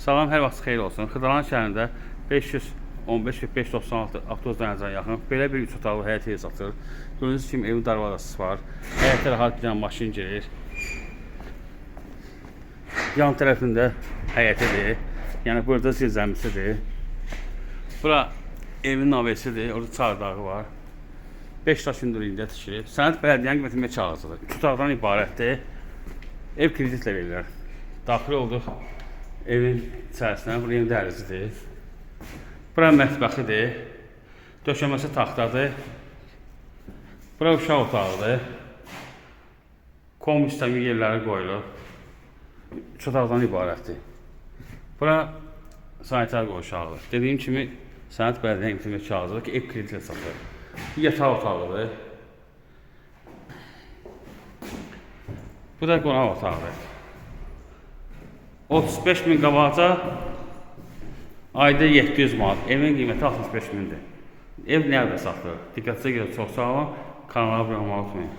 Salam, hər vaxt xeyir olsun. Xırdalan şəhərində 515 və 596 avtobus dayanacağına yaxın belə bir 3 otaqlı həyət evi satılır. Gördüyünüz kimi evin darvazası var. Həyətə rahat bir dənə maşın girir. Yan tərəfində həyətidir. Yəni burada zirzəmisidir. Bura evin navesidir. Orada çardağı var. 5 daş hündürlüyündə tikilib. Sənəd bələdiyyənin qiymətinə çağırılır. 2 otaqdan ibarətdir. Ev kreditlə verilir. Daxil olduq evin içərisinə. Bura evin dəhlizidir. Bura mətbəxidir. Döşəməsi taxtadır. Bura uşaq otağıdır. Kombi sistemi yerləri qoyulur. 3 otaqdan ibarətdir. Bura sanitar qovşağıdır. Dediyim kimi sənəd bələdiyyənin qiymətinə çağırılır ki, ev kreditlə satılır. Yataq otağıdır. Bu da qonaq otağıdır. 35 min qabaca ayda 700 manat. Evin qiyməti 65 mindir. Ev nerede satılır? Diqqətinizə görə çox sağ olun. Kanala abunə olmayı unutmayın.